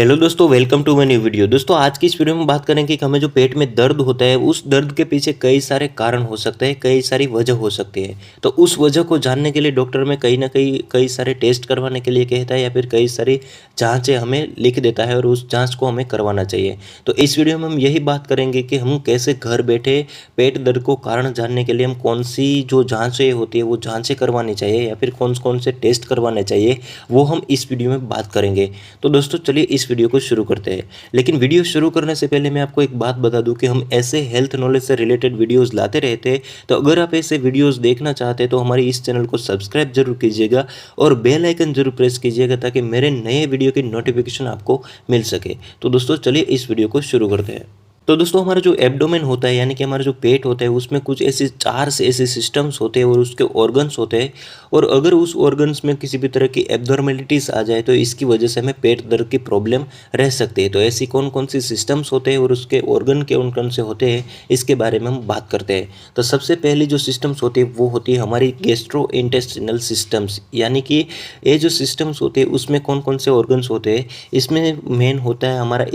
Hello दोस्तों, welcome to my new video. दोस्तों, आज की इस वीडियो में बात करेंगे कि हमें जो पेट में दर्द होता है उस दर्द के पीछे कई सारे कारण हो सकते हैं, कई सारी वजह हो सकती है। तो उस वजह को जानने के लिए डॉक्टर में कहीं ना कहीं कई सारे टेस्ट करवाने के लिए कहता है या फिर कई सारी जांचें हमें लिख देता है और उस जांच को हमें करवाना चाहिए। तो इस वीडियो में हम यही बात करेंगे कि हम कैसे घर बैठे पेट दर्द को कारण जानने के लिए हम कौन सी जो जाँचें होती है वो जाँचें करवानी चाहिए या फिर कौन कौन से टेस्ट करवाने चाहिए, वो हम इस वीडियो में बात करेंगे। तो दोस्तों, चलिए इस वीडियो को शुरू करते हैं। लेकिन वीडियो शुरू करने से पहले मैं आपको एक बात बता दूं कि हम ऐसे हेल्थ नॉलेज से रिलेटेड वीडियोस लाते रहते हैं। तो अगर आप ऐसे वीडियोस देखना चाहते हैं तो हमारी इस चैनल को सब्सक्राइब जरूर कीजिएगा और बेल आइकन जरूर प्रेस कीजिएगा ताकि मेरे नए वीडियो की नोटिफिकेशन आपको मिल सके। तो दोस्तों, चलिए इस वीडियो को शुरू करते हैं। तो दोस्तों, हमारा जो एब्डोमेन होता है यानी कि हमारा जो पेट होता है उसमें कुछ ऐसे चार से ऐसे सिस्टम्स होते हैं और उसके ऑर्गन्स होते हैं। और अगर उस ऑर्गन्स में किसी भी तरह की एब्नॉर्मेलिटीज़ आ जाए तो इसकी वजह से हमें पेट दर्द की प्रॉब्लम रह सकती है। तो ऐसी कौन कौन सी सिस्टम्स होते हैं और उसके ऑर्गन के कौन कौन से होते हैं, इसके बारे में हम बात करते हैं। तो सबसे पहली जो सिस्टम्स होती है वो होती है हमारी गैस्ट्रो इंटेस्टिनल सिस्टम्स, यानी कि ये जो सिस्टम्स होते हैं उसमें कौन कौन से ऑर्गन्स होते हैं। इसमें मेन होता है हमारा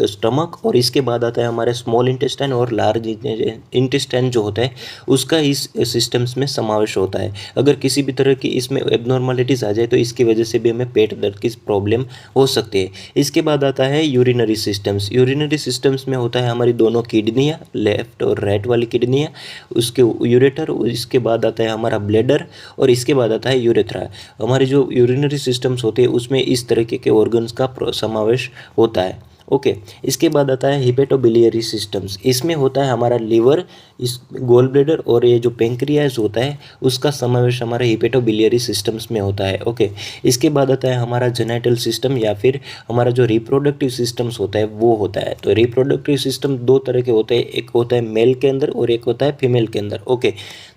स्टमक और इसके बाद आता है हमारे स्मॉल इंटेस्टाइन और लार्ज इंटेस्टाइन जो होता है उसका इस सिस्टम्स में समावेश होता है। अगर किसी भी तरह की इसमें एबनॉर्मलिटीज़ आ जाए तो इसकी वजह से भी हमें पेट दर्द की प्रॉब्लम हो सकती है। इसके बाद आता है यूरिनरी सिस्टम्स। यूरिनरी सिस्टम्स में होता है हमारी दोनों किडनियाँ, लेफ्ट और राइट वाली किडनियाँ, उसके यूरेटर, इसके बाद आता है हमारा ब्लैडर और इसके बाद आता है यूरेथ्रा। हमारी जो यूरिनरी सिस्टम्स होते हैं उसमें इस तरीके के ऑर्गन्स का समावेश होता है। ओके, इसके बाद आता है हिपेटोबिलियरी सिस्टम्स। इसमें होता है हमारा लीवर, इस गोल ब्लैडर और ये जो पेंक्रियाज होता है उसका समावेश हमारे हिपेटोबिलियरी सिस्टम्स में होता है। ओके, इसके बाद आता है हमारा जेनाइटल सिस्टम या फिर हमारा जो रिप्रोडक्टिव सिस्टम्स होता है वो होता है। तो रिप्रोडक्टिव सिस्टम दो तरह के होते हैं, एक होता है मेल के अंदर और एक होता है फीमेल के अंदर। ओके,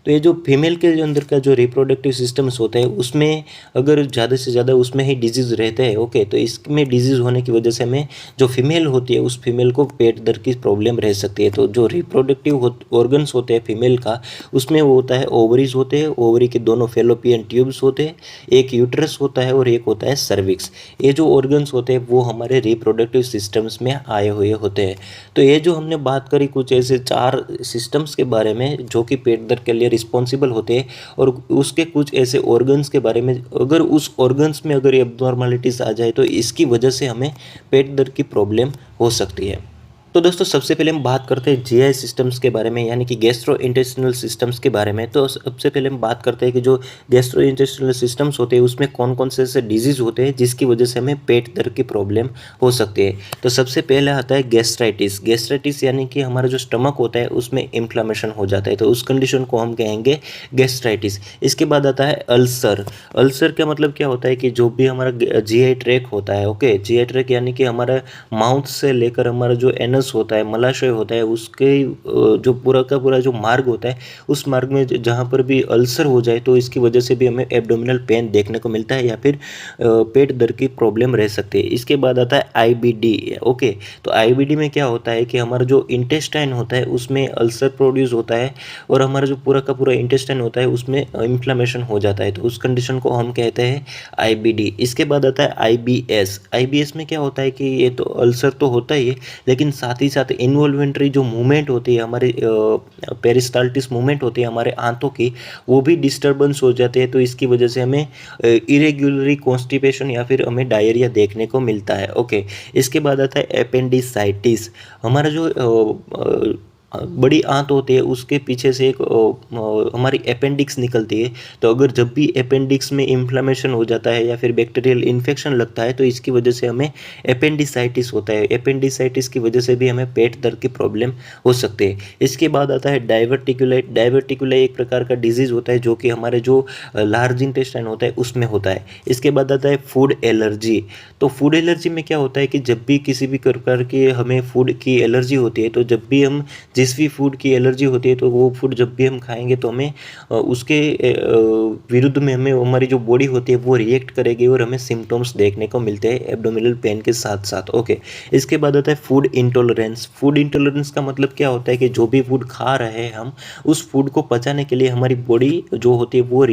तो ये जो फीमेल के अंदर का जो रिप्रोडक्टिव सिस्टम्स होता है उसमें अगर ज़्यादा से ज़्यादा उसमें ही डिजीज़ रहते हैं। ओके, तो इसमें डिजीज़ होने की वजह से हमें जो फीमेल होती है उस फीमेल को पेट दर्द की प्रॉब्लम रह सकती है। तो जो रिप्रोडक्टिव ऑर्गन्स होते हैं फीमेल का उसमें वो होता है ओवरीज होते हैं, ओवरी के दोनों फेलोपियन ट्यूब्स होते हैं, एक यूट्रस होता है और एक होता है सर्विक्स। ये जो ऑर्गन्स होते हैं वो हमारे रिप्रोडक्टिव सिस्टम्स में आए हुए होते हैं। तो ये जो हमने बात करी कुछ ऐसे चार सिस्टम्स के बारे में जो कि पेट दर्द के लिए रिस्पॉन्सिबल होते हैं और उसके कुछ ऐसे ऑर्गन्स के बारे में, अगर उस ऑर्गन्स में अगर एब्नॉर्मलिटीज़ आ जाए तो इसकी वजह से हमें पेट दर्द की प्रॉब्लम हो सकती है। तो दोस्तों, सबसे पहले हम बात करते हैं जीआई सिस्टम्स के बारे में, यानी कि गैस्ट्रो इंटेस्टिनल सिस्टम्स के बारे में। तो सबसे पहले हम बात करते हैं कि जो गैस्ट्रो इंटेस्टिनल सिस्टम्स होते हैं उसमें कौन कौन से ऐसे डिजीज़ होते हैं जिसकी वजह से हमें पेट दर्द की प्रॉब्लम हो सकती है। तो सबसे पहले आता है गैस्ट्राइटिस। गैस्ट्राइटिस यानी कि हमारा जो स्टमक होता है उसमें इन्फ्लामेशन हो जाता है, तो उस कंडीशन को हम कहेंगे गैस्ट्राइटिस। इसके बाद आता है अल्सर। अल्सर का मतलब क्या होता है कि जो भी हमारा जीआई ट्रैक होता है, ओके, जीआई ट्रैक यानी कि हमारा माउथ से लेकर हमारा जो एनस होता है, मलाशय होता है, उसके जो पूरा का पूरा जो मार्ग होता है उस मार्ग में जहाँ पर भी अल्सर हो जाए तो इसकी वजह से भी हमें एब्डोमिनल पेन देखने को मिलता है या फिर पेट दर्द की प्रॉब्लम रह सकती है। इसके बाद आता है आईबीडी। ओके, तो आईबीडी में क्या होता है कि हमारा जो इंटेस्टाइन होता है उसमें अल्सर प्रोड्यूस होता है और हमारा जो पूरा का पूरा इंटेस्टाइन होता है उसमें इन्फ्लामेशन हो जाता है, तो उस कंडीशन को हम कहते हैं आईबीडी। इसके बाद आता है आईबीएस। आईबीएस में क्या होता है कि ये तो अल्सर तो होता ही है लेकिन साथ ही साथ इन्वॉल्वेंट्री जो मूवमेंट होती है हमारे पेरिस्टाल्टिस मूवमेंट होती है हमारे आंतों की, वो भी डिस्टर्बेंस हो जाते हैं। तो इसकी वजह से हमें इरेगुलरी कॉन्स्टिपेशन या फिर हमें डायरिया देखने को मिलता है। ओके, इसके बाद आता है एपेंडिसाइटिस। हमारा जो बड़ी आंत होती है उसके पीछे से एक हमारी अपेंडिक्स निकलती है। तो अगर जब भी अपेंडिक्स में इन्फ्लामेशन हो जाता है या फिर बैक्टीरियल इन्फेक्शन लगता है तो इसकी वजह से हमें अपेंडिसाइटिस होता है। अपेंडिसाइटिस की वजह से भी हमें पेट दर्द की प्रॉब्लम हो सकती है। इसके बाद आता है डाइवर्टिकुलाई। डाइवर्टिकुलाई एक प्रकार का डिजीज़ होता है जो कि हमारे जो लार्ज इंटेस्टाइन होता है उसमें होता है। इसके बाद आता है फूड एलर्जी। तो फूड एलर्जी में क्या होता है कि जब भी किसी भी प्रकार की हमें फूड की एलर्जी होती है तो जब भी हम जिस भी फूड की एलर्जी होती है तो वो फूड जब भी हम खाएंगे तो हमें उसके विरुद्ध में हमें हमारी जो बॉडी होती है वो रिएक्ट करेगी और हमें सिम्टम्स देखने को मिलते हैं एब्डोमिनल पेन के साथ साथ। ओके, इसके बाद आता है फूड इंटॉलरेंस। फूड इंटॉलरेंस का मतलब क्या होता है कि जो भी फूड खा रहे हैं हम, उस फूड को पचाने के लिए हमारी बॉडी जो होती है वो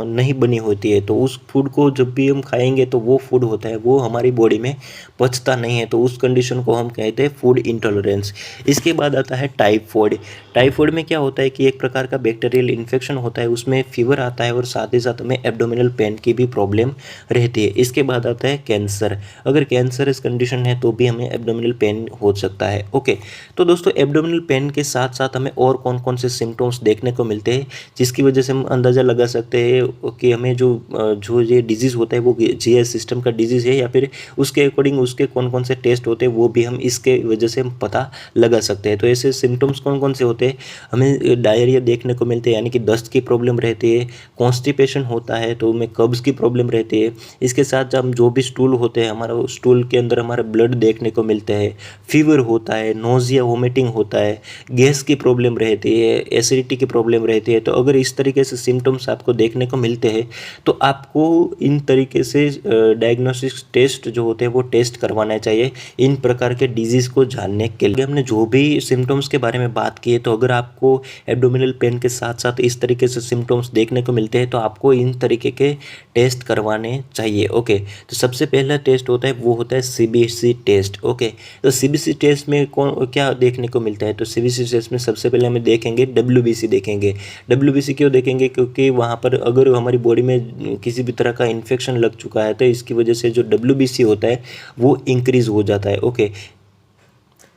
नहीं बनी होती है। तो उस फूड को जब भी हम खाएंगे तो वो फूड होता है वो हमारी बॉडी में पचता नहीं है, तो उस कंडीशन को हम कहते हैं फूड इंटॉलरेंस। इसके बाद आता है टाइफॉइड। टाइफॉइड में क्या होता है कि एक प्रकार का बैक्टीरियल इन्फेक्शन होता है, उसमें फीवर आता है और साथ ही साथ हमें एब्डोमिनल पेन की भी प्रॉब्लम रहती है। इसके बाद आता है कैंसर। अगर कैंसरस कंडीशन है तो भी हमें एब्डोमिनल पेन हो सकता है। ओके, तो दोस्तों एब्डोमिनल पेन के साथ साथ हमें और कौन कौन से सिम्टम्स देखने को मिलते हैं जिसकी वजह से हम अंदाज़ा लगा सकते हैं कि हमें जो ये डिजीज़ होता है वो जीएस सिस्टम का डिजीज़ है, या फिर उसके अकॉर्डिंग उसके कौन कौन से टेस्ट होते हैं वो भी हम इसके वजह से हम पता लगा सकते हैं। तो ऐसे सिम्टम्स कौन कौन से होते हैं, हमें डायरिया देखने को मिलते हैं यानी कि दस्त की प्रॉब्लम रहती है, कॉन्स्टिपेशन होता है तो हमें कब्ज़ की प्रॉब्लम रहती है। इसके साथ हम जो भी स्टूल होते हैं हमारा स्टूल के अंदर हमारा ब्लड देखने को मिलता है, फीवर होता है, नोजिया वोमिटिंग होता है, गैस की प्रॉब्लम रहती है, एसिडिटी की प्रॉब्लम रहती है। तो अगर इस तरीके से सिम्टम्स आपको देखने को मिलते हैं तो आपको इन तरीके से डायग्नोस्टिक टेस्ट जो होते हैं वो टेस्ट करवाना चाहिए इन प्रकार के डिजीज़ को जानने के लिए। हमने जो भी सिम्टम्स के बारे में बात की है, तो अगर आपको एब्डोमिनल पेन के साथ साथ इस तरीके से सिम्टम्स देखने को मिलते हैं तो आपको इन तरीके के टेस्ट करवाने चाहिए। ओके, तो सबसे पहला टेस्ट होता है वो होता है सीबीसी टेस्ट। ओके, तो सीबीसी टेस्ट में कौन क्या देखने को मिलता है, तो सीबीसी टेस्ट में सबसे पहले हमें देखेंगे डब्ल्यूबीसी देखेंगे। डब्ल्यूबीसी क्यों देखेंगे, क्योंकि वहाँ पर अगर हमारी बॉडी में किसी भी तरह का इन्फेक्शन लग चुका है तो इसकी वजह से जो डब्ल्यूबीसी होता है वो इंक्रीज़ हो जाता है। ओके,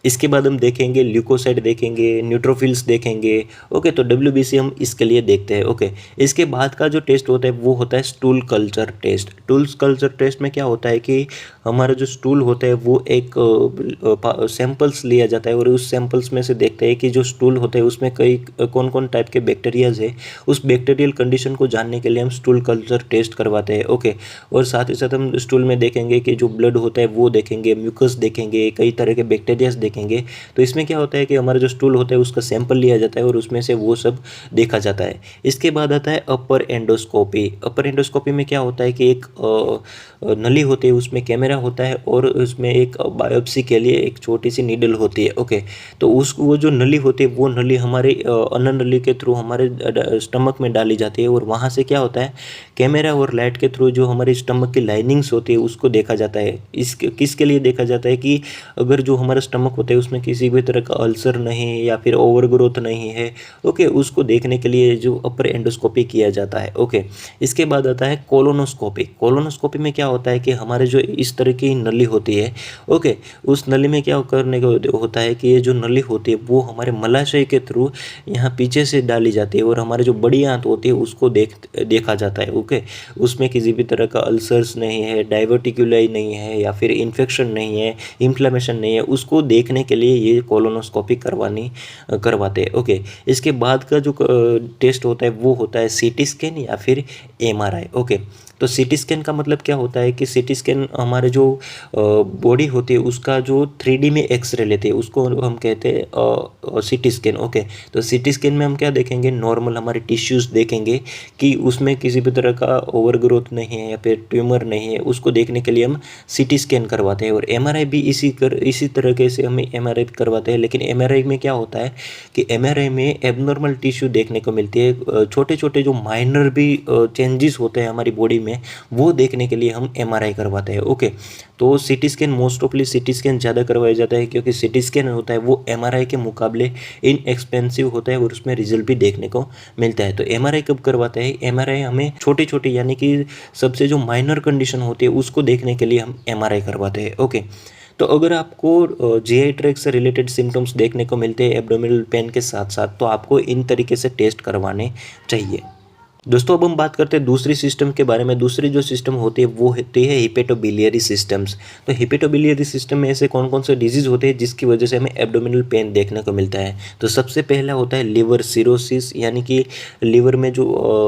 इसके बाद हम देखेंगे ल्यूकोसाइट देखेंगे, न्यूट्रोफिल्स देखेंगे। ओके, तो डब्ल्यूबीसी हम इसके लिए देखते हैं। ओके, इसके बाद का जो टेस्ट होता है वो होता है stool culture test. Stool culture test में क्या होता है कि हमारा जो स्टूल होता है वो एक सैंपल्स लिया जाता है और उस सैंपल्स में से देखते हैं कि जो स्टूल होता है उसमें कई कौन कौन टाइप के बैक्टीरियाज है। उस बैक्टीरियल कंडीशन को जानने के लिए हम स्टूल कल्चर टेस्ट करवाते हैं। ओके, और साथ ही साथ हम स्टूल में देखेंगे कि जो ब्लड होता है वो देखेंगे, म्यूकस देखेंगे, कई तरह के बैक्टीरियाज देखेंगे। तो इसमें क्या होता है कि हमारा जो स्टूल होता है उसका सैंपल लिया जाता है और उसमें से वो सब देखा जाता है। इसके बाद आता है अपर एंडोस्कोपी। अपर एंडोस्कोपी में क्या होता है कि एक नली होती है, उसमें कैमरा होता है और उसमें एक बायोप्सी के लिए एक छोटी सी नीडल होती है। ओके, तो वो जो नली होती है वो नली हमारे अन्न नली के थ्रू हमारे स्टमक में डाली जाती है और वहाँ से क्या होता है कैमरा और लाइट के थ्रू जो हमारी स्टमक की लाइनिंग्स होती है उसको देखा जाता है। किसके लिए देखा जाता है कि अगर जो हमारा स्टमक होता है उसमें किसी भी तरह का अल्सर नहीं या फिर ओवर ग्रोथ नहीं है। ओके, उसको देखने के लिए जो अपर एंडोस्कोपी किया जाता है। ओके, इसके बाद आता है कोलोनोस्कोपी। कोलोनोस्कोपी में क्या होता है कि हमारे जो इस तरह की नली होती है, ओके, उस नली में क्या करने को होता है कि ये जो नली होती है वो हमारे मलाशय के थ्रू यहाँ पीछे से डाली जाती है और हमारे जो बड़ी आंत होती है उसको देखा जाता है। ओके, उसमें किसी भी तरह का अल्सर्स नहीं है, डाइवर्टिकुलाई नहीं है या फिर इन्फेक्शन नहीं है, इन्फ्लेमेशन नहीं है, उसको देखने के लिए ये कोलोनोस्कोपी करवाते हैं। ओके, इसके बाद का जो टेस्ट होता है वो होता है सीटी स्कैन या फिर एमआरआई। ओके, तो सीटी स्कैन का मतलब क्या होता है कि सीटी स्कैन हमारे जो बॉडी होती है उसका जो 3D में एक्सरे लेते हैं उसको हम कहते हैं सीटी स्कैन। ओके, तो सीटी स्कैन में हम क्या देखेंगे, नॉर्मल हमारे टिश्यूज़ देखेंगे कि उसमें किसी भी तरह का ओवर ग्रोथ नहीं है या फिर ट्यूमर नहीं है, उसको देखने के लिए हम सीटी स्कैन करवाते हैं। और एमआरआई भी इसी तरीके से हम एमआरआई करवाते हैं, लेकिन एमआरआई में क्या होता है कि एमआरआई में एबनॉर्मल टिश्यू देखने को मिलती है, छोटे छोटे जो माइनर भी चेंजेस होते हैं हमारी बॉडी में वो देखने के लिए हम एमआरआई करवाते हैं। ओके, तो CT scan most ऑफली CT scan ज़्यादा करवाया जाता है क्योंकि सीटी स्कैन होता है वो एमआरआई के मुकाबले इनएक्सपेंसिव होता है और उसमें रिजल्ट भी देखने को मिलता है। तो एमआरआई कब करवाते हैं, एमआरआई हमें छोटी छोटी यानी कि सबसे जो माइनर कंडीशन होती है उसको देखने के लिए हम एमआरआई करवाते हैं। ओके, तो अगर आपको जीआई ट्रैक्ट से रिलेटेड सिम्टम्स देखने को मिलते हैं एब्डोमिनल पेन के साथ साथ, तो आपको इन तरीके से टेस्ट करवाने चाहिए। दोस्तों अब हम बात करते हैं दूसरी सिस्टम के बारे में। दूसरी जो सिस्टम होती है वो होती है हिपेटोबिलियरी सिस्टम्स। तो हिपेटोबिलियरी सिस्टम में ऐसे कौन कौन से डिजीज होते हैं जिसकी वजह से हमें एब्डोमिनल पेन देखने को मिलता है। तो सबसे पहला होता है लिवर सिरोसिस, यानी कि लिवर में जो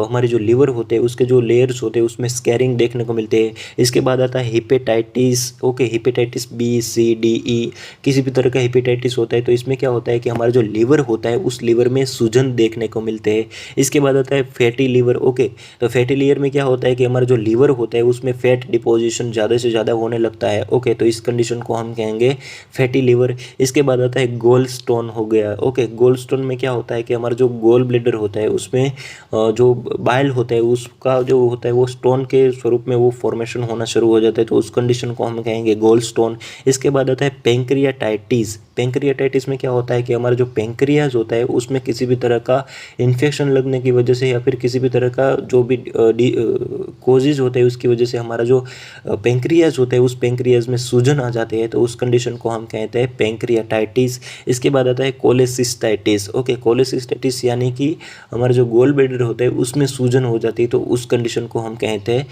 हमारे जो लिवर होते हैं उसके जो लेयर्स होते हैं उसमें स्कैरिंग देखने को मिलते हैं। इसके बाद आता है hepatitis. Okay, hepatitis B, C, D, E, किसी भी तरह का हिपेटाइटिस होता है तो इसमें क्या होता है कि हमारा जो लिवर होता है उस लिवर में सूजन देखने को मिलते हैं। इसके बाद आता है फैटी लीवर। ओके, तो फैटी लीवर में क्या होता है कि हमारा जो लीवर होता है उसमें फैट डिपोजिशन ज़्यादा से ज़्यादा होने लगता है। ओके, तो इस कंडीशन को हम कहेंगे फैटी लीवर। इसके बाद आता है गोल स्टोन हो गया। ओके, गोल स्टोन में क्या होता है कि हमारा जो गोल ब्लेडर होता है उसमें जो बाइल होता है उसका जो होता है वो स्टोन के स्वरूप में वो फॉर्मेशन होना शुरू हो जाता है, तो उस कंडीशन को हम कहेंगे गोल स्टोन। इसके बाद आता है पेंक्रियाटाइटिस। पेंक्रियाटाइटिस में क्या होता है कि हमारा जो पेंक्रियाज होता है उसमें किसी भी तरह का इन्फेक्शन लगने की वजह से या फिर किसी भी तरह का जो भी कोजेज होते हैं उसकी वजह से हमारा जो पेंक्रियाज होता है उस पेंक्रियाज में सूजन आ जाते हैं, तो उस कंडीशन को हम कहते हैं पेंक्रियाटाइटिस। इसके बाद आता है कोलेसिस्टाइटिस। ओके, कोलेसिस्टाइटिस यानी कि हमारा जो गोल ब्लेडर होता है उसमें सूजन हो जाती है, तो उस कंडीशन को हम कहते हैं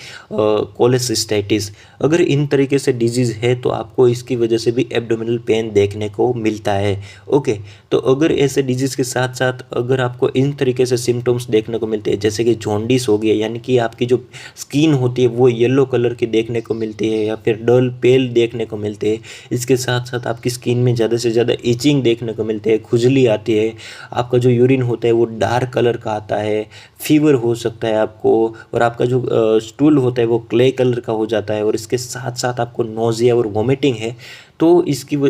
कोलेसिस्टाइटिस। अगर इन तरीके से डिजीज़ है तो आपको इसकी वजह से भी एब्डोमिनल पेन देखने को मिलता है। ओके, तो अगर ऐसे डिजीज़ के साथ साथ अगर आपको इन तरीके से सिम्टम्स देखने को मिलते हैं जैसे कि जॉन्डिस हो गया, यानी कि आपकी जो स्किन होती है वो येलो कलर की देखने को मिलती है या फिर डल पेल देखने को मिलते हैं, इसके साथ साथ आपकी स्किन में ज़्यादा से ज़्यादा इचिंग देखने को मिलते हैं, खुजली आती है, आपका जो यूरिन होता है वो डार्क कलर का आता है, फीवर हो सकता है आपको, और आपका जो स्टूल होता है वो क्ले कलर का हो जाता है, और इसके साथ साथ आपको नोजिया और वोमिटिंग है। तो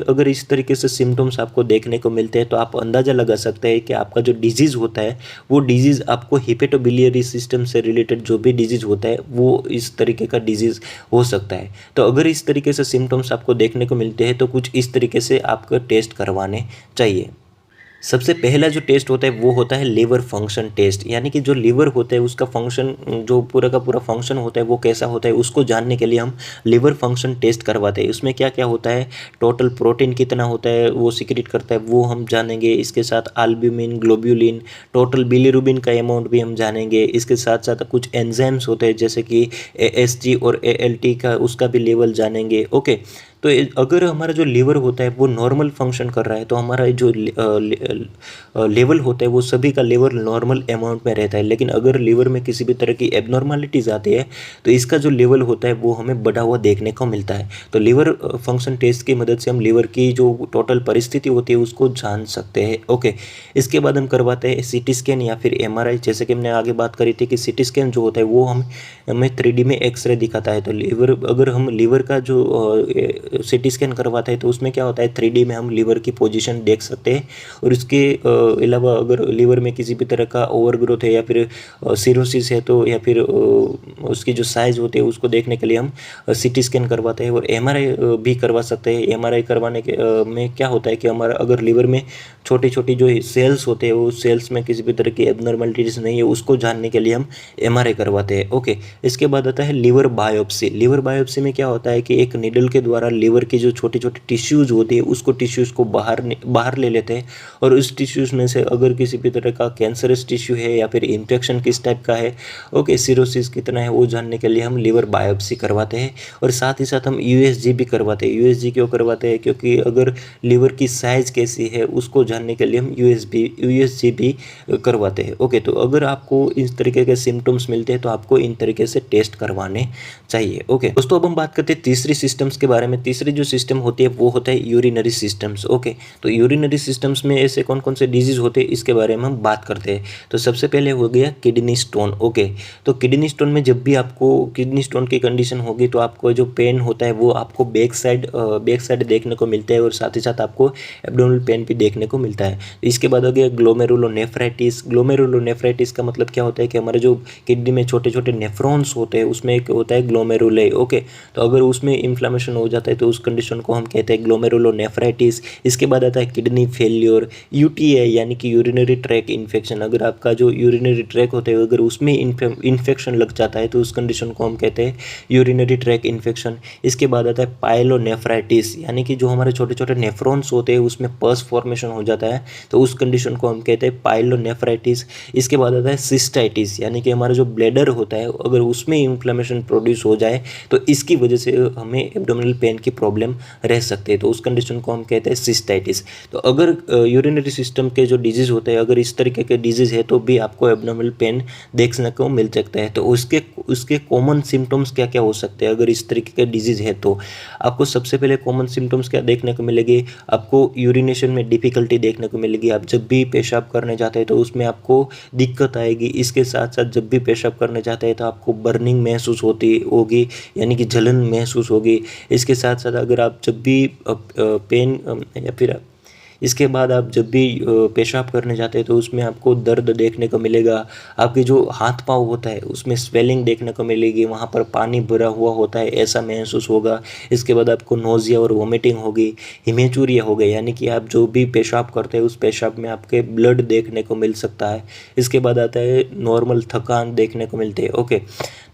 अगर इस तरीके से सिम्टम्स आपको देखने को मिलते हैं तो आप अंदाज़ा लगा सकते हैं कि आपका जो डिजीज़ होता है वो डिजीज़ आपको हिपेटोबिलियरी सिस्टम से रिलेटेड जो भी डिजीज़ होता है वो इस तरीके का डिजीज़ हो सकता है। तो अगर इस तरीके से सिम्टम्स आपको देखने को मिलते हैं तो कुछ इस तरीके से आपको टेस्ट करवाने चाहिए। सबसे पहला जो टेस्ट होता है वो होता है लीवर फंक्शन टेस्ट, यानी कि जो लीवर होता है उसका फंक्शन, जो पूरा का पूरा फंक्शन होता है वो कैसा होता है उसको जानने के लिए हम लीवर फंक्शन टेस्ट करवाते हैं। उसमें क्या क्या होता है, टोटल प्रोटीन कितना होता है वो सिक्रेट करता है वो हम जानेंगे, इसके साथ एल्ब्यूमिन, ग्लोब्यूलिन, टोटल बिलीरुबिन का अमाउंट भी हम जानेंगे। इसके साथ साथ कुछ एंजाइम्स होते हैं जैसे कि AST और ALT का, उसका भी लेवल जानेंगे। ओके, तो अगर हमारा जो लीवर होता है वो नॉर्मल फंक्शन कर रहा है तो हमारा जो लेवल होता है वो सभी का लेवल नॉर्मल अमाउंट में रहता है, लेकिन अगर लीवर में किसी भी तरह की एबनॉर्मलिटीज़ आती है तो इसका जो लेवल होता है वो हमें बढ़ा हुआ देखने को मिलता है। तो लीवर फंक्शन टेस्ट की मदद से हम लीवर की जो टोटल परिस्थिति होती है उसको जान सकते हैं। ओके, इसके बाद हम करवाते हैं CT स्कैन या फिर MRI। जैसे कि हमने आगे बात करी थी कि CT स्कैन जो होता है वो हमें 3D में एक्सरे दिखाता है। तो अगर हम लीवर का जो CT स्कैन करवाते हैं तो उसमें क्या होता है 3D में हम लीवर की पोजीशन देख सकते हैं, और इसके अलावा अगर लीवर में किसी भी तरह का ओवरग्रोथ है या फिर सिरोसिस है तो या फिर उसकी जो साइज होती है उसको देखने के लिए हम CT स्कैन करवाते हैं, और MRI भी करवा सकते हैं। MRI करवाने के में क्या होता है कि हमारा अगर लीवर में छोटी छोटी जो सेल्स होते हैं वो सेल्स में किसी भी तरह की एबनॉर्मलिटीज नहीं है उसको जानने के लिए हम MRI करवाते हैं। ओके, इसके बाद आता है लीवर बायोप्सी। लीवर बायोप्सी में क्या होता है कि एक निडल के द्वारा लीवर की जो छोटी छोटी टिश्यूज होती है उसको टिश्यूज़ को बाहर ले लेते हैं, और उस टिश्यूज़ में से अगर किसी भी तरह का कैंसरस टिश्यू है या फिर इन्फेक्शन किस टाइप का है, ओके, सिरोसिस कितना है वो जानने के लिए हम लीवर बायोप्सी करवाते हैं। और साथ ही साथ हम USG भी करवाते हैं। USG क्यों करवाते हैं, क्योंकि अगर लीवर की साइज़ कैसी है उसको जानने के लिए हम USG भी करवाते हैं। ओके, तो अगर आपको इस तरीके के सिम्टम्स मिलते हैं तो आपको इन तरीके से टेस्ट करवाने चाहिए। ओके दोस्तों, अब हम बात करते हैं तीसरी सिस्टम्स के बारे में। तीसरी जो सिस्टम होती है वो होता है यूरिनरी सिस्टम्स। ओके, तो यूरिनरी सिस्टम्स में ऐसे कौन कौन से डिजीज़ होते हैं इसके बारे में हम बात करते हैं। तो सबसे पहले हो गया किडनी स्टोन। ओके, तो किडनी स्टोन में जब भी आपको किडनी स्टोन की कंडीशन होगी तो आपको जो पेन होता है वो आपको बैक साइड देखने को मिलता है, और साथ ही साथ आपको एब्डोमिनल पेन भी देखने को मिलता है। इसके बाद हो गया ग्लोमेरुलोनेफ्राइटिस। ग्लोमेरुलोनेफ्राइटिस का मतलब क्या होता है कि हमारे जो किडनी में छोटे छोटे नेफ्रॉन्स होते हैं उसमें एक होता है ग्लोमेरुले। ओके, तो अगर उसमें इन्फ्लामेशन हो जाता है तो उस कंडीशन को हम कहते हैं ग्लोमेरुलोनेफ्राइटिस। इसके बाद आता है किडनी फेल्योर, यूटीआई यानी कि यूरिनरी ट्रैक इन्फेक्शन। अगर आपका जो यूरिनरी ट्रैक होता है अगर उसमें इन्फेक्शन लग जाता है तो उस कंडीशन को हम कहते हैं यूरिनरी ट्रैक इन्फेक्शन। इसके बाद आता है पाइलोनेफ्राइटिस यानी कि जो हमारे छोटे छोटे नेफ्रॉन्स होते हैं उसमें पस फॉर्मेशन हो जाता है तो उस कंडीशन को हम कहते हैं पाइलोनेफ्राइटिस। इसके बाद आता है सिस्टाइटिस यानी कि हमारा जो ब्लैडर होता है अगर उसमें इन्फ्लेमेशन प्रोड्यूस हो जाए तो इसकी वजह से हमें एब्डोमिनल पेन की प्रॉब्लम रह सकती है तो उस कंडीशन को हम कहते हैं सिस्टाइटिस। तो अगर यूरिनरी सिस्टम के जो डिजीज़ होते हैं अगर इस तरीके के डिजीज़ है तो भी आपको एब्डोमिनल पेन देखने को मिल सकता है। तो उसके कॉमन सिम्टम्स क्या क्या हो सकते हैं अगर इस तरीके के डिजीज़ है तो आपको सबसे पहले कॉमन सिम्टम्स क्या देखने को मिलेगी, आपको यूरिनेशन में डिफ़िकल्टी देखने को मिलेगी। आप जब भी पेशाब करने जाते हैं तो उसमें आपको दिक्कत आएगी। इसके साथ साथ जब भी पेशाब करने जाते हैं तो आपको बर्निंग महसूस होगी यानी कि जलन महसूस होगी। इसके साथ साथ अगर आप जब भी पेन या फिर इसके बाद आप जब भी पेशाब करने जाते हैं तो उसमें आपको दर्द देखने को मिलेगा। आपके जो हाथ पाँव होता है उसमें स्वेलिंग देखने को मिलेगी, वहाँ पर पानी भरा हुआ होता है ऐसा महसूस होगा। इसके बाद आपको नोज़िया और वोमिटिंग होगी, हिमेचूरिया हो गया यानी कि आप जो भी पेशाब करते हैं उस पेशाब में आपके ब्लड देखने को मिल सकता है। इसके बाद आता है नॉर्मल थकान देखने को मिलती है। ओके,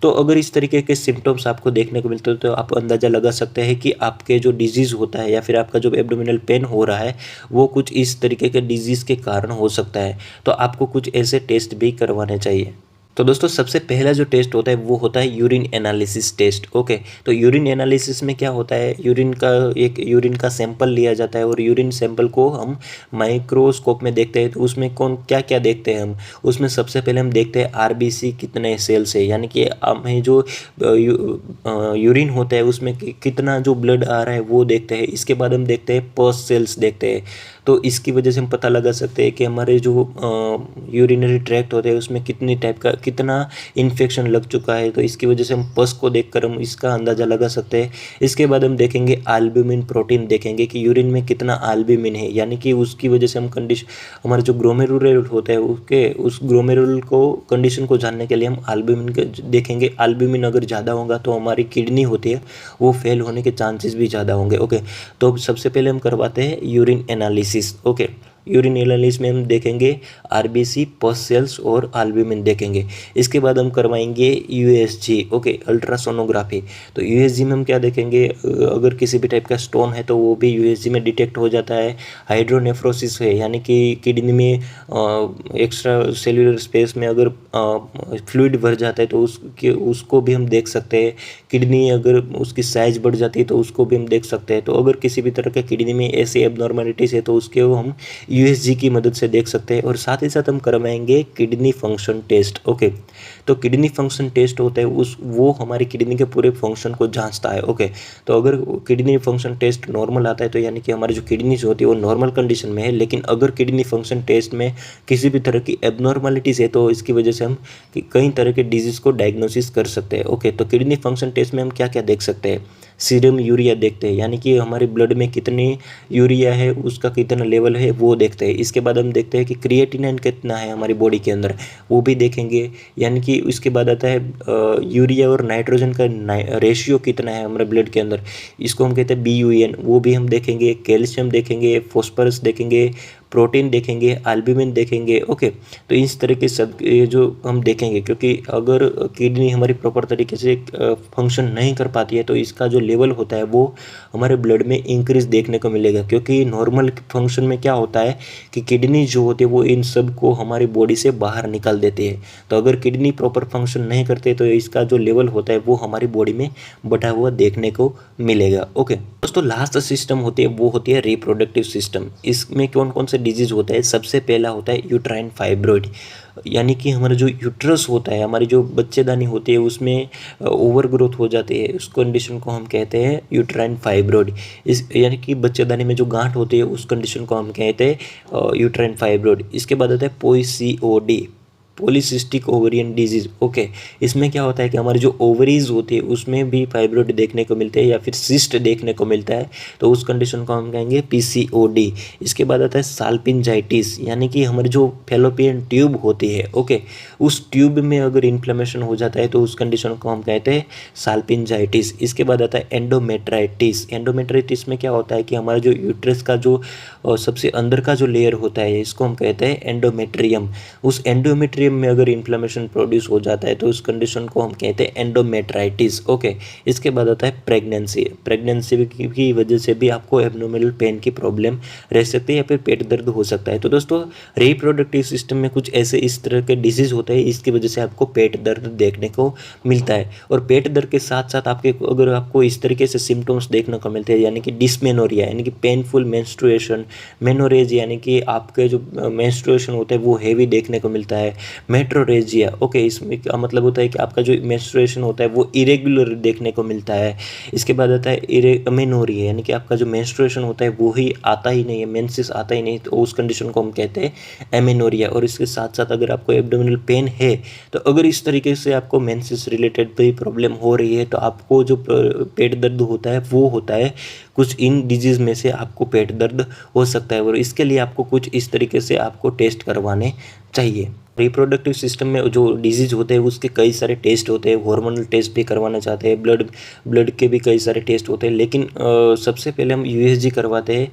तो अगर इस तरीके के सिम्टम्स आपको देखने को मिलते हैं तो आप अंदाज़ा लगा सकते हैं कि आपके जो डिजीज़ होता है या फिर आपका जो एब्डोमिनल पेन हो रहा है वो कुछ इस तरीके के डिजीज़ के कारण हो सकता है। तो आपको कुछ ऐसे टेस्ट भी करवाने चाहिए। तो दोस्तों सबसे पहला जो टेस्ट होता है वो होता है यूरिन एनालिसिस टेस्ट। ओके, तो यूरिन एनालिसिस में क्या होता है, यूरिन का सैंपल लिया जाता है और यूरिन सैंपल को हम माइक्रोस्कोप में देखते हैं। तो उसमें कौन क्या क्या देखते हैं हम, उसमें सबसे पहले हम देखते हैं आरबीसी कितने सेल्स है यानी कि हमें जो यूरिन होता है उसमें कितना जो ब्लड आ रहा है वो देखते हैं। इसके बाद हम देखते हैं पस सेल्स देखते हैं। तो इसकी वजह से हम पता लगा सकते हैं कि हमारे जो यूरिनरी ट्रैक्ट होते हैं उसमें कितना इन्फेक्शन लग चुका है। तो इसकी वजह से हम पस को देखकर हम इसका अंदाज़ा लगा सकते हैं। इसके बाद हम देखेंगे एल्ब्यूमिन प्रोटीन देखेंगे कि यूरिन में कितना एल्ब्यूमिन है यानी कि उसकी वजह से हम हमारे जो ग्लोमेरुलर होता है उस ग्लोमेरुल को कंडीशन को जानने के लिए हम एल्ब्यूमिन देखेंगे। एल्ब्यूमिन अगर ज़्यादा होगा तो हमारी किडनी होती है वो फेल होने के चांसेस भी ज़्यादा होंगे। ओके, तो सबसे पहले हम करवाते हैं urine analysis. Okay, urine analysis में हम देखेंगे आरबीसी, पस सेल्स और एल्ब्यूमिन देखेंगे। इसके बाद हम करवाएंगे यूएसजी। Okay, ultrasonography. तो यूएसजी में हम क्या देखेंगे, अगर किसी भी टाइप का स्टोन है तो वो भी यूएसजी में डिटेक्ट हो जाता है। हाइड्रोनेफ्रोसिस है यानी कि किडनी में एक्स्ट्रा सेल्यूलर स्पेस में अगर फ्लूइड भर जाता है तो उसको भी हम देख सकते हैं। किडनी अगर उसकी साइज बढ़ जाती है तो उसको भी हम देख सकते हैं। तो अगर किसी भी तरह के किडनी में ऐसी एबनॉर्मलिटीज़ है तो उसके हम यूएसजी की मदद से देख सकते हैं। और साथ ही साथ हम करवाएंगे किडनी फंक्शन टेस्ट। ओके, तो किडनी फंक्शन टेस्ट होता है वो हमारी किडनी के पूरे फंक्शन को जांचता है। ओके, तो अगर किडनी फंक्शन टेस्ट नॉर्मल आता है तो यानी कि हमारी जो किडनीज होती है वो नॉर्मल कंडीशन में है। लेकिन अगर किडनी फंक्शन टेस्ट में किसी भी तरह की एबनॉर्मलिटीज़ है तो इसकी वजह से हम कई तरह के डिजीज़ को डायग्नोसिस कर सकते हैं। ओके, तो किडनी फंक्शन टेस्ट में हम क्या क्या देख सकते हैं, सीरम यूरिया देखते हैं यानी कि हमारे ब्लड में कितनी यूरिया है उसका कितना लेवल है वो देखते हैं। इसके बाद हम देखते हैं कि क्रिएटिनिन कितना है हमारी बॉडी के अंदर वो भी देखेंगे यानी कि उसके बाद आता है यूरिया और नाइट्रोजन का रेशियो कितना है हमारे ब्लड के अंदर, इसको हम कहते हैं BUN, वो भी हम देखेंगे। कैल्शियम देखेंगे, फॉस्फोरस देखेंगे, प्रोटीन देखेंगे, एल्ब्यूमिन देखेंगे। ओके, तो इस तरह के सब ये जो हम देखेंगे क्योंकि अगर किडनी हमारी प्रॉपर तरीके से फंक्शन नहीं कर पाती है तो इसका जो लेवल होता है वो हमारे ब्लड में इंक्रीज देखने को मिलेगा। क्योंकि नॉर्मल फंक्शन में क्या होता है कि किडनी जो होती है वो इन सब को हमारी बॉडी से बाहर निकाल देती है। तो अगर किडनी प्रॉपर फंक्शन नहीं करते तो इसका जो लेवल होता है वो हमारी बॉडी में बढ़ा हुआ देखने को मिलेगा। ओके दोस्तों, लास्ट सिस्टम होती है वो होती है रिप्रोडक्टिव सिस्टम। इसमें कौन कौन से डिजीज होता है, सबसे पहला होता है यूट्राइन फाइब्रॉइड यानी कि हमारा जो यूट्रस होता है, हमारी जो बच्चेदानी होती है उसमें ओवर ग्रोथ हो जाती है। उस कंडीशन को हम कहते हैं यूट्राइन फाइब्रॉइड। इस यानी कि बच्चेदानी में जो गांठ होती है उस कंडीशन को हम कहते हैं यूट्राइन फाइब्रॉइड। इसके बाद आता है PCOD, polycystic ovarian disease. Okay, इसमें क्या होता है कि हमारी जो ओवरीज होती है उसमें भी फाइब्रोइड देखने को मिलते हैं या फिर सिस्ट देखने को मिलता है, तो उस कंडीशन को हम कहेंगे पीसीओडी। इसके बाद आता है साल्पिंजाइटिस, यानी कि हमारी जो फेलोपियन ट्यूब होती है, ओके, उस ट्यूब में अगर इन्फ्लेमेशन हो जाता है तो उस कंडीशन को हम कहते हैं साल्पिंजाइटिस। इसके बाद आता है एंडोमेट्राइटिस। एंडोमेट्राइटिस में क्या होता है कि हमारा जो यूट्रस का जो सबसे अंदर का जो लेयर होता है इसको हम कहते हैं एंडोमेट्रियम। उस एंडोमेट्रियम में अगर इन्फ्लेमेशन प्रोड्यूस हो जाता है तो उस कंडीशन को हम कहते हैं एंडोमेट्राइटिस। ओके, इसके बाद आता है प्रेगनेंसी। प्रेगनेंसी की वजह से भी आपको एब्डोमिनल पेन की प्रॉब्लम रह सकती है या फिर पेट दर्द हो सकता है। तो दोस्तों, रिप्रोडक्टिव सिस्टम में कुछ ऐसे इस तरह के डिजीज होते हैं, इसकी वजह से आपको पेट दर्द देखने को मिलता है। और पेट दर्द के साथ साथ आपके अगर आपको इस तरीके से सिम्टम्स देखने को मिलते हैं, यानी कि डिस्मेनोरिया यानी कि पेनफुल मेंस्ट्रुएशन, मेनोरेज यानी कि आपके जो मेंस्ट्रुएशन होता है वो हेवी देखने को मिलता है, मेट्रोरेजिया। ओके, इसमें क्या मतलब होता है कि आपका जो मेंस्ट्रुएशन होता है वो इरेगुलर देखने को मिलता है। इसके बाद आता है अमेनोरिया, यानी कि आपका जो मेंस्ट्रुएशन होता है वो ही आता ही नहीं है, मेंसेस आता ही नहीं, तो उस कंडीशन को हम कहते हैं एमेनोरिया। और इसके साथ साथ अगर आपको एब्डोमिनल पेन है, तो अगर इस तरीके से आपको मेंसेस रिलेटेड भी प्रॉब्लम हो रही है तो आपको जो पेट दर्द होता है वो होता है कुछ इन डिजीज़ में से आपको पेट दर्द हो सकता है। और इसके लिए आपको कुछ इस तरीके से आपको टेस्ट करवाने चाहिए। रिप्रोडक्टिव सिस्टम में जो डिजीज़ होते हैं उसके कई सारे टेस्ट होते हैं, हार्मोनल टेस्ट भी करवाना चाहते हैं, ब्लड के भी कई सारे टेस्ट होते हैं, लेकिन सबसे पहले हम यूएसजी करवाते हैं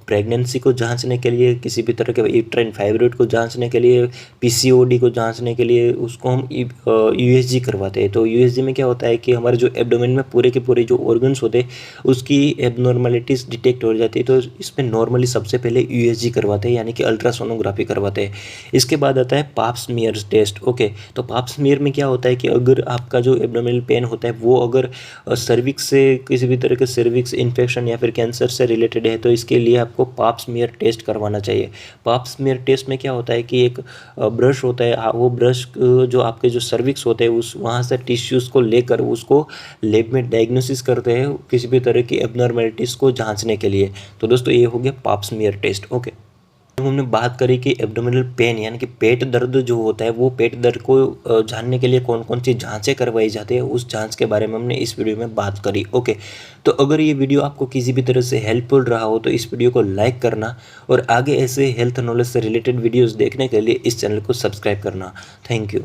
प्रेगनेंसी को जांचने के लिए, किसी भी तरह के यूट्राइन फाइब्रोइड को जांचने के लिए, पीसीओडी को जांचने के लिए उसको हम यूएसजी करवाते हैं। तो यूएसजी में क्या होता है कि हमारे जो एब्डोमेन में पूरे के पूरे जो ऑर्गन्स होते हैं उसकी एबनॉर्मलिटीज़ डिटेक्ट हो जाती है। तो इसमें नॉर्मली सबसे पहले यूएसजी करवाते हैं, यानी कि अल्ट्रासोनोग्राफी करवाते हैं। इसके बाद आता है पाप स्मीयर टेस्ट। ओके, तो पाप स्मीयर में क्या होता है कि अगर आपका जो एब्डोमिनल पेन होता है वो अगर सर्विक्स से किसी भी तरह के सर्विक्स इन्फेक्शन या फिर कैंसर से रिलेटेड है तो इसके लिए आपको पाप स्मीयर टेस्ट करवाना चाहिए। पाप स्मीयर टेस्ट में क्या होता है कि एक ब्रश होता है, वो ब्रश जो आपके जो सर्विक्स होते हैं उस वहाँ से टिश्यूज़ को लेकर उसको लैब में डायग्नोसिस करते हैं किसी भी तरह की एबनॉर्मलिटीज़ को जांचने के लिए। तो दोस्तों, ये हो गया पाप स्मीयर टेस्ट। ओके, हमने बात करी कि एब्डोमिनल पेन यानी कि पेट दर्द जो होता है वो पेट दर्द को जानने के लिए कौन कौन सी जांचें करवाई जाती है, उस जांच के बारे में हमने इस वीडियो में बात करी। ओके, तो अगर ये वीडियो आपको किसी भी तरह से हेल्पफुल रहा हो तो इस वीडियो को लाइक करना और आगे ऐसे हेल्थ नॉलेज से रिलेटेड वीडियोज़ देखने के लिए इस चैनल को सब्सक्राइब करना। Thank you.